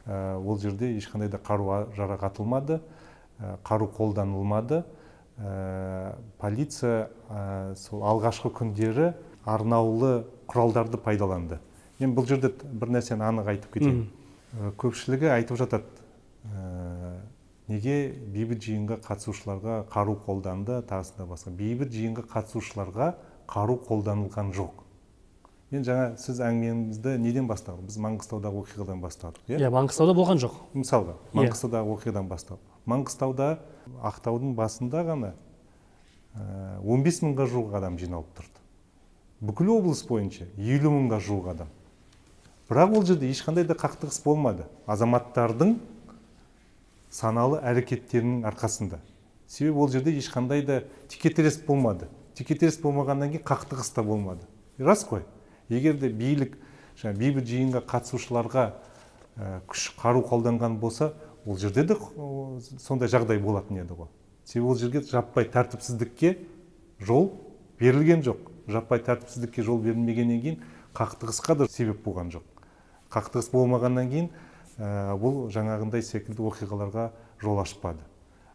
ол жерде ешқандай да қару жарақ атылмады, қару қолданылмады. Полиция сол алғашқы күндері арнаулы құралдарды пайдаланды. Мен бұл жерде бір нәрсені анық айтып кетейін. Көпшілігі айтып жатады, неге бейбіт жиынға қатысушыларға қару қолданды, тағысында басқа. Бейбіт жиынға қатысушыларға қару қолданылған жоқ. Мен жаңа сіз әңгімеңізді неден бастадық? Біз Маңғыстаудағы оқиғадан бастадық, иә? Иә, Маңғыстауда болған жоқ. Мысалға, Маңғыстаудағы оқиғадан бастадық. Маңғыстауда Ақтаудың басында ғана 15 мыңға жуық адам жиналып тұрды. Бүкіл облыс бойынша 50 мыңға жуық адам. Бірақ ол жерде ешқандай да қақтығыс болмады. Азаматтардың саналы әрекеттерінің арқасында. Себебі ол жерде ешқандай да текетірес болмады. Текетірес болмағаннан кейін қақтығыс та болмады. Рас қой. Егер де бейбіт жиынға қатысушыларға күш қару қолданған болса, ол жерде де сондай жағдай болатын еді ғой. Себебі ол жерге жаппай тәртіпсіздікке жол берілген жоқ. Жаппай тәртіпсіздікке жол берілмегеннен кейін қақтығысқа да себеп болған жоқ. Қақтығыс болмағаннан кейін бұл жаңағындай секілді оқиғаларға жол ашпады.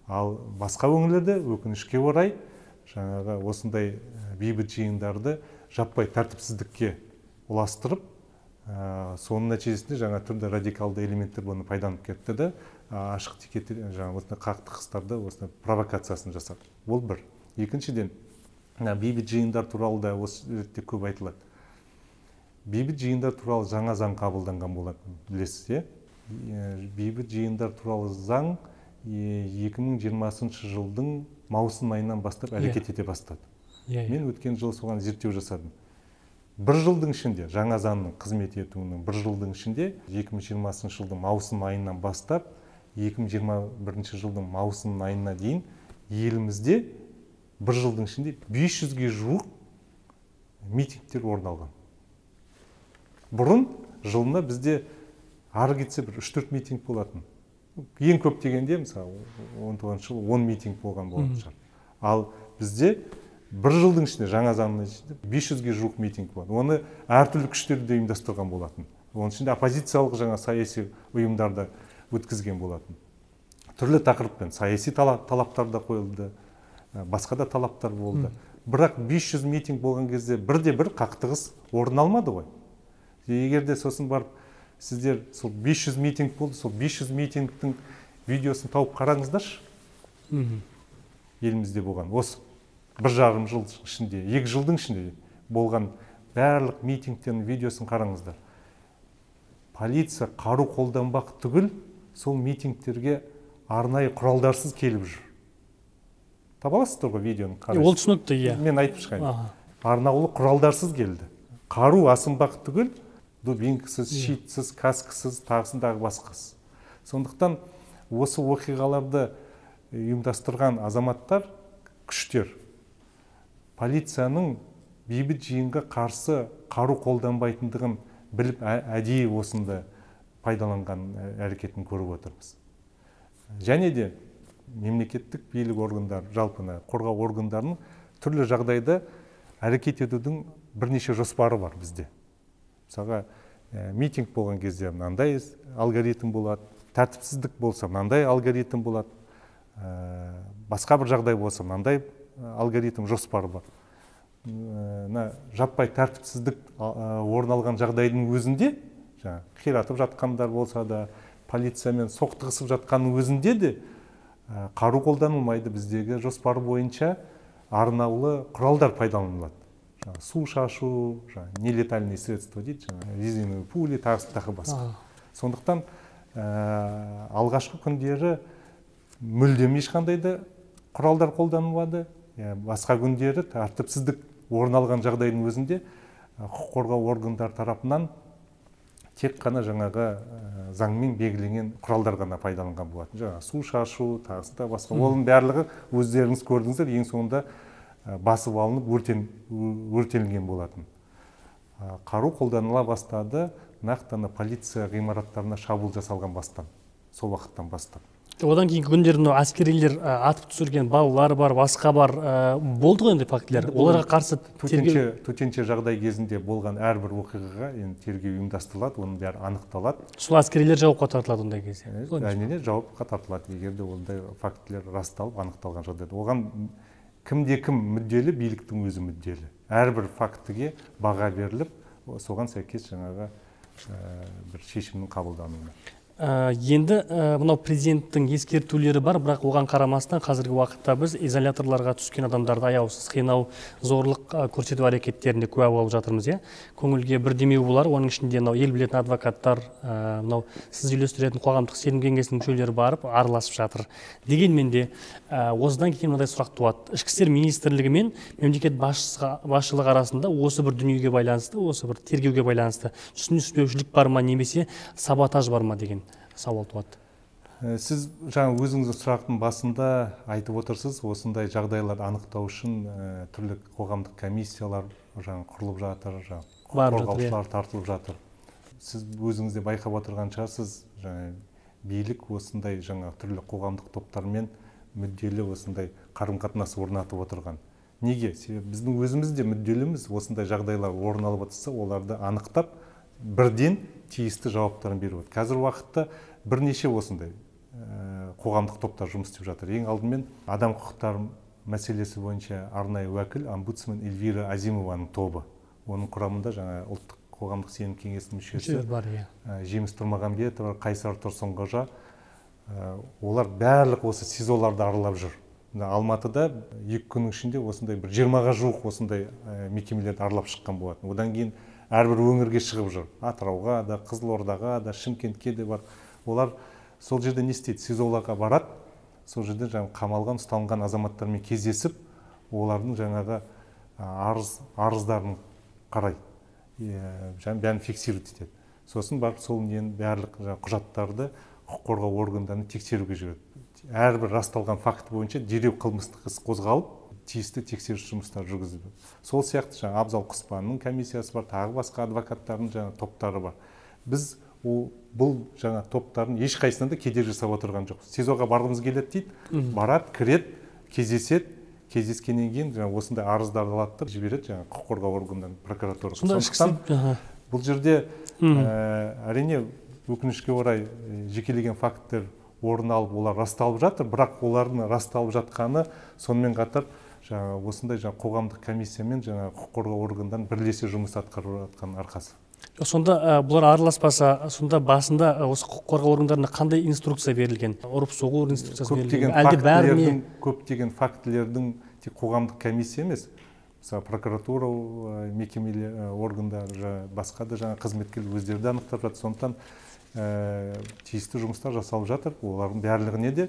Ал басқа өңірлерде өкінішке орай жаңағы осындай бейбіт жиындарды жаппай тәртіпсіздікке ұластырып, соның нәтижесінде жаңа түрлі радикалды элементтер бұны пайдаланып кетті де, ашық текет жаңа осындай қақтығыстарды, осындай провокациясын жасады. Ол бір. Екіншіден, бейбіт жиындар туралы да осы ретте көп айтылады. Бейбіт жиындар туралы жаңа заң қабылданған болатын, білесіз, бейбіт жиындар туралы заң 2020 жылдың маусым айынан бастап әрекет ете бастады. Мен өткен жылы соған зерттеу жасадым. Бір жылдың ішінде, жаңа заңның қызмет етуінің бір жылдың ішінде 2020 жылдың маусым айынан бастап 2021 жылдың маусым айына дейін елімізде бір жылдың ішінде 500-ге жуық митингтер орын алған. Бұрын жылына бізде ары кетсе бір 3-4 митинг болатын. Ең көп дегенде, мысалы, 19 жыл 10 митинг болған болатын шығар. Ал бізде бір жылдың ішінде, жаңа заңның ішінде 500-ге жуық митинг болады. Оны әртүрлі күштерде ұйымдастырған болатын. Оның ішінде оппозициялық жаңа саяси ұйымдарда өткізген болатын. Түрлі тақырыппен саяси талаптар да қойылды, басқа да талаптар болды. Бірақ 500 митинг болған кезде бірде-бір қақтығыс орын алмады ғой. Егер де сосын барып сіздер сол 500 митинг болды, сол 500 митингтің видеосын тауып қараңыздаршы. Елімізде болған. Осы 1,5 жыл ішінде, 2 жылдың ішінде болған барлық митингтердің видеосын қараңыздар. Полиция қару қолданбақ түгіл, сол митингтерге арнайы құралдарсыз келіп жүр. Таба аласыздар ғой видеоны қарайсыз. Ол түсінікті, иә. Мен айтып шығайын. Арнаулы құралдарсыз келді. Қару асынбақ түгіл, дубинкасыз, щитсіз, каскасыз, тағысындағы басқасы. Сондықтан осы оқиғаларды ұйымдастырған азаматтар, күштер, полицияның бейбіт жиынға қарсы қару қолданбайтындығын біліп, әдейі осында пайдаланған әрекетін көріп отырмыз. Және де мемлекеттік билік органдары, жалпы қорғау органдарының түрлі жағдайда әрекет етудің бірнеше жоспары бар бізде. Мысалға, митинг болған кезде мынандай алгоритм болады, тәртіпсіздік болса мынандай алгоритм болады, басқа бір жағдай болса мынандай алгоритм жоспары бар. Жаппай тәртіпсіздік орын алған жағдайдың өзінде, қиратып жатқандар болса да, полициямен соқтығысып жатқанның өзінде де қару қолданылмайды. Біздегі жоспар бойынша арнаулы құралдар пайдаланылады. Су шашу, нелетальные средства дейді, резиновые пули, тағы басқа. Сондықтан алғашқы күндері мүлдем ешқандай да құралдар қолданылмады. Басқа күндері тәртіпсіздік орын алған жағдайдың өзінде құқық қорғау органдар тарапынан тек қана жаңағы заңмен белгіленген құралдар ғана пайдаланған болатын. Жаңағы су шашу, тағы басқа. Оның барлығы өздеріңіз көрдіңіздер, ең соңында басып алынып өртенілген болатын. Қару қолданыла бастады, нақтаны полиция ғимараттарына шабуыл жасалған бастан, сол уақыттан бастап. Одан кейінгі күндері әскерилер атып түсірген балалар бар, басқа бар, болды ғой енді фактілер. Оларға қарсы төтенше жағдай кезінде болған әрбір оқиғаға тергеу ұйымдастырылады, оның бәрі анықталады. Сол әскерилер жауапқа тартылады ондай кезде. Әрине жауапқа тартылады, егер де ондай фактілер расталып анықталған жағдайда. Оған кім мүдделі, биліктің өзі мүдделі. Әрбір фактіге баға беріліп, соған сәйкес жаңағы бір шешімнің қабылдануына. Енді мынау президенттің ескертулері бар, бірақ оған қарамастан қазіргі уақытта біз изоляторларға түскен адамдарды аяусыз қинау, зорлық көрсету әрекеттеріне куә болып жатырмыз. Көңілге бір демеу болар, оның ішінде мынау ел білетін адвокаттар, мынау сіз үйлестіретін қоғамдық сенім кеңесінің мүшелері барып араласып жатыр. Дегенмен де осыдан кейін мынадай сұрақ туады. Ішкі істер министрлігі мен мемлекет басшылығы арасында осы бір дүниеге байланысты, осы бір тергеуге байланысты түсініспеушілік бар ма, немесе саботаж бар ма деген сауал туады. Сіз жаңа өзіңіздің сұрақтың басында айтып отырсыз, осындай жағдайларды анықтау үшін түрлі қоғамдық комиссиялар жаңа құрылып жатыр, қорғаушылар тартылып жатыр. Сіз өзіңіз де байқап отырған шығарсыз, жаңа билік осындай жаңа түрлі қоғамдық топтармен мүдделі осындай қарым-қатынас орнатып отырған. Неге? Біздің өзіміз де мүдделіміз осындай жағдайлар орын алып отырса, оларды анықтап, бірден тиісті жауаптарын беріп отыр. Қазір уақытта бірнеше осындай қоғамдық топтар жұмыс істеп жатыр. Ең алдымен адам құқықтары мәселесі бойынша арнайы уәкіл омбудсмен Эльвира Азимованың тобы. Оның құрамында жаңа ұлттық қоғамдық сенім кеңесінің мүшесі Жеміс Тұрмағамбетова, Қайсар Тұрсынғожа, олар барлық осы СИЗОларды аралап жүр. Алматыда 2 күннің ішінде осындай бір 20-ға жуық осындай мекемелерді аралап шыққан болатын. Одан кейін әрбір өңірге шығып жүр. Атырауға да, Қызылордаға да, Шымкентке де бар. Олар сол жерде не істейді? СИЗОларға барады. Сол жерде жаңағы қамалған, ұсталынған азаматтармен кездесіп, олардың жаңағы арыздарын қарайды. Бәрін фиксировать етеді. Сосын барып сол барлық құжаттарды құқық қорғау органдарына тексеруге жібереді. Әрбір расталған факт бойынша дереу қылмыстық іс қозғалып, тиісті тексеріс жұмыстары жүргізілді. Сол сияқты жаңа Абзал Құспанның комиссиясы бар, тағы басқа адвокаттардың жаңа топтары бар. Біз бұл жаңа топтардың ешқайсысынан да кедергі жасап отырған жоқ. СИЗОға барғымыз келеді дейді, барады, кіреді, кездеседі, кездескеннен кейін жаңа осындай арыздарды алады, жібереді жаңа құқық қорғау органдарына, прокуратураға. Сондықтан бұл жерде әрине өкінішке орай жекелеген факттер орын алып, олар расталып жатыр, бірақ олардың расталып жатқаны сонымен қатар осындай қоғамдық комиссиямен құқық қорғау органдарының бірлесе жұмыс атқарып жатқан арқасы. Сонда бұлар араласпаса, сонда басында осы құқық қорғау органдарына қандай инструкция берілген? Ұрып соғу инструкциясы берілген? Көптеген фактілердің тек қоғамдық комиссия емес, мысалы прокуратура мекемелер органдары, басқа да жаңа қызметкерлер өздері де анықтап жатыр. Сондықтан тиісті жұмыстар жасалып жатыр. Олардың барлығына де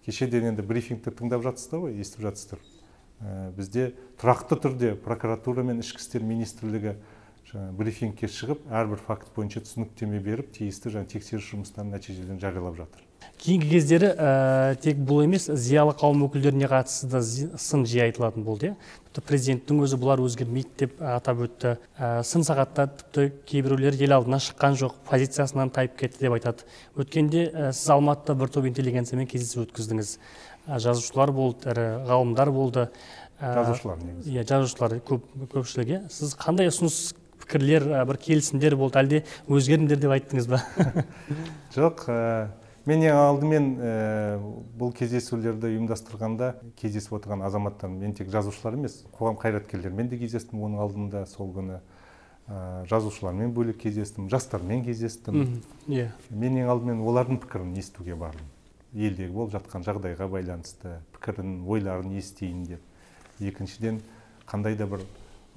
кешеден енді брифингті тыңдап жатсыздар ғой, естіп жатсыздар. Бізде тұрақты түрде прокуратура мен ішкі істер министрлігі брифингке шығып, әрбір факт бойынша түсініктеме беріп, тиісті тексеріс жұмыстарының нәтижелерін жариялап жатыр. Кейінгі кездері тек бұл емес, зиялы қауым өкілдеріне қатысты да сын жиі айтылатын болды. Президенттің өзі бұлар өзгермейді деп атап өтті. Сын сағатта тіпті кейбіреулер ел алдына шыққан жоқ, позициясынан тайып кетті деп айтады. Өткенде сіз Алматыда бір топ интеллигенциямен кездесу өткіздіңіз. Жазушылар болды, ғалымдар болды. Жазушылар негізі. Жазушылар көпшілігі. Сіз қандай ұсыныс, пікірлер, бір келісімдер болды, әлде өзгеріңдер деп айттыңыз ба? Жоқ, мен ең алдымен бұл кездесулерді ұйымдастырғанда кездесіп отырған азаматтар, мен тек жазушылар емес, қоғам қайраткерлермен де кездестім, оның алдында сол күні жазушылармен бөлек кездестім, жастармен кездестім. Мен ең алдымен олардың пікірін естуге бардым. Елдегі болып жатқан жағдайға байланысты пікірін, ойларын естейін деп. Екіншіден, қандай да бір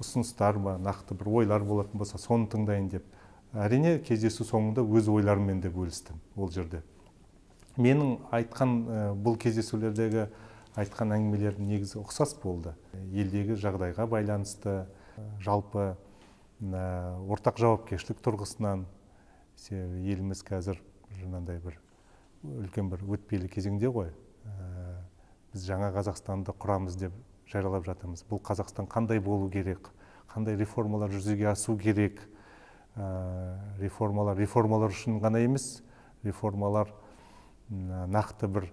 ұсыныстар ба, нақты бір ойлар болатын болса, соны тыңдайын деп. Әрине, кездесу соңында өз ойларыммен де бөлістім ол жерде. Менің айтқан бұл кездесулердегі айтқан әңгімелердің негізі ұқсас болды. Елдегі жағдайға байланысты, жалпы ортақ жауапкершілік тұрғысынан, еліміз қазір жаңағыдай бір үлкен бір өтпелі кезеңде ғой. Біз жаңа Қазақстанды құрамыз деп жариялап жатырмыз. Бұл Қазақстан қандай болу керек, қандай реформалар жүзеге асу керек. Реформалар үшін ғана емес, реформалар нақты бір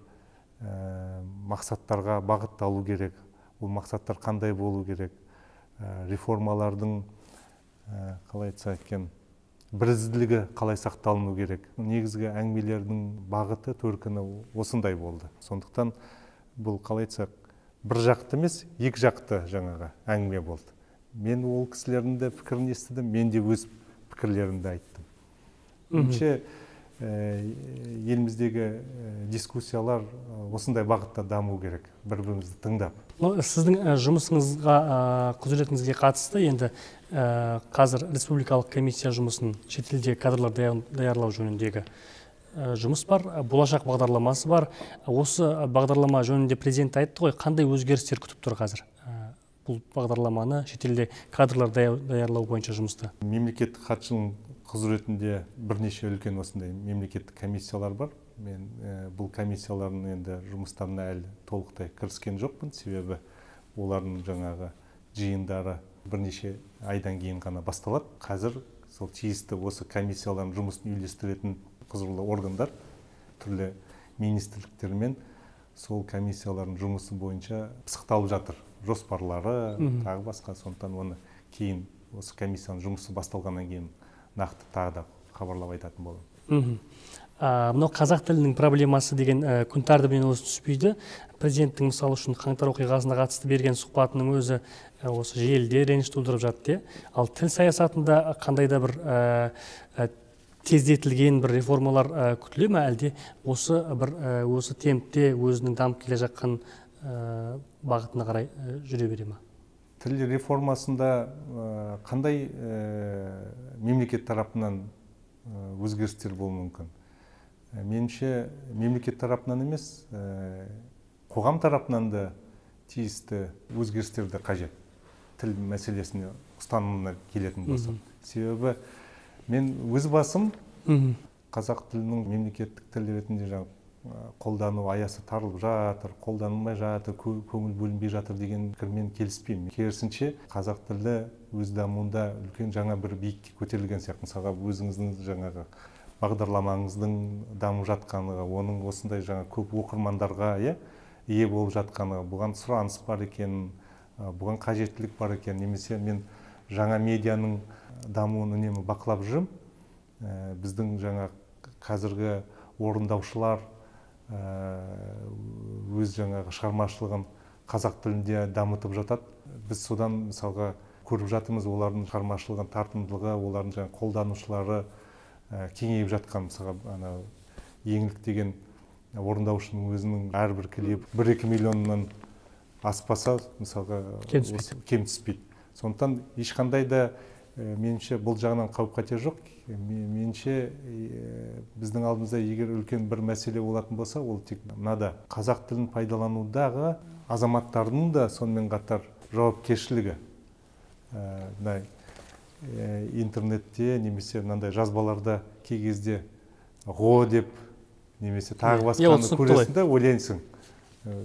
мақсаттарға бағытталу керек. Бұл мақсаттар қандай болу керек. Реформалардың қалай айтсақ екен, бірізділігі қалай сақталыну керек. Негізгі әңгімелердің бағыты, төркіні осындай болды. Сондықтан бұл қалай айтсақ, бір жақты емес, екі жақты жаңағы әңгіме болды. Мен ол кісілердің де пікірін естідім, мен де өз пікірлерімді айттым. еліміздегі дискуссиялар осындай бағытта даму керек, бір-бірімізді тыңдап. Сіздің жұмысыңызға, құзыретіңізге қатысты енді қазір республикалық комиссия жұмысын шетелде кадрлар даярлау жөніндегі жұмыс бар, болашақ бағдарламасы бар. Осы бағдарлама жөнінде президент айтты ғой, қандай өзгерістер күтіп тұр қазір бұл бағдарламаны шетелде кадрлар даярлау бойынша жұмысты? Мемлекеттік хатшының құзыретінде бірнеше үлкен осындай мемлекеттік комиссиялар бар. Мен бұл комиссиялардың енді жұмыстарына әлі толықтай кіріскен жоқпын, себебі олардың жаңағы жиындары бірнеше айдан кейін ғана басталады. Қазір сол тиісті осы комиссиялардың жұмысын үйлестіретін құзырлы органдар түрлі министрліктермен сол комиссиялардың жұмысы бойынша пысықталып жатыр, жоспарлары, тағы басқа. Сондықтан оны кейін осы комиссияның жұмысы басталғаннан кейін нақты тағы да хабарлап айтатын боламын. Мынау қазақ тілінің проблемасы деген күн тәртібінен осы түспейді. Президенттің мысалы үшін қаңтар оқиғасына қатысты берген сұхбатының өзі осы желіде реніш тудырып жатты. Ал тіл саясатында қандай да бір тездетілген бір реформалар күтіле ме, әлде осы темпте өзінің дамып келе жатқан бағытына қарай жүре бере ме? Тіл реформасында қандай мемлекет тарапынан өзгерістер болуы мүмкін? Меніңше мемлекет тарапынан емес, қоғам тарапынан да тиісті өзгерістерді қажет. Тіл мәселесіне ұстанымына келетін болсам. Себебі мен өз басым қазақ тілінің мемлекеттік тіл ретінде қолдану аясы тарылып жатыр, қолданылмай жатыр, көңіл бөлінбей жатыр деген пікірмен келіспеймін. Керісінше қазақ тілі өз дамуында үлкен жаңа бір биікке көтерілген сияқты. Мысалға өзіңіздің жаңағы бағдарламаңыздың дамып жатқаны, оның осындай жаңа көп оқырмандарға ие болып жатқаны, бұған сұраныс бар екен, бұған қажеттілік бар екен, немесе мен жаңа медианың дамуын үнемі бақылап жүрмін. Біздің жаңа қазіргі орындаушылар өз жаңағы шығармашылығын қазақ тілінде дамытып жатады. Біз содан мысалға көріп жатырмыз, олардың шығармашылығын тартымдылығы, олардың жаңа қолданушылары кеңейіп жатқан. Мысалға еңлік деген орындаушының өзінің әрбір клип 1-2 миллионнан аспаса, мысалға кем түспейді. Сондықтан ешқандай да меніңше бұл жағынан қауіп-қатер жоқ. Меніңше біздің алдымызда егер үлкен бір мәселе болатын болса, ол тек мынада қазақ тілін пайдаланудағы азаматтардың да сонымен қатар жауапкершілігі. Интернетте немесе мынандай жазбаларда кей кезде ғо деп немесе тағы басқаны көресің да ойлайсың.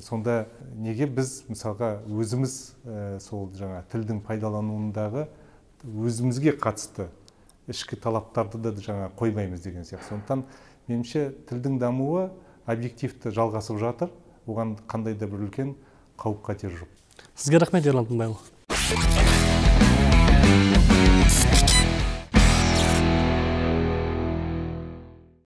Сонда неге біз мысалға өзіміз сол жаңа тілдің пайдалануындағы өзімізге қатысты ішкі талаптарды да жаңа қоймаймыз деген сияқты. Сондықтан меніңше тілдің дамуы объективті жалғасып жатыр, оған қандай да бір үлкен қауіп-қатер жоқ. Сізге рахмет, Ерлан Тынбайұлы.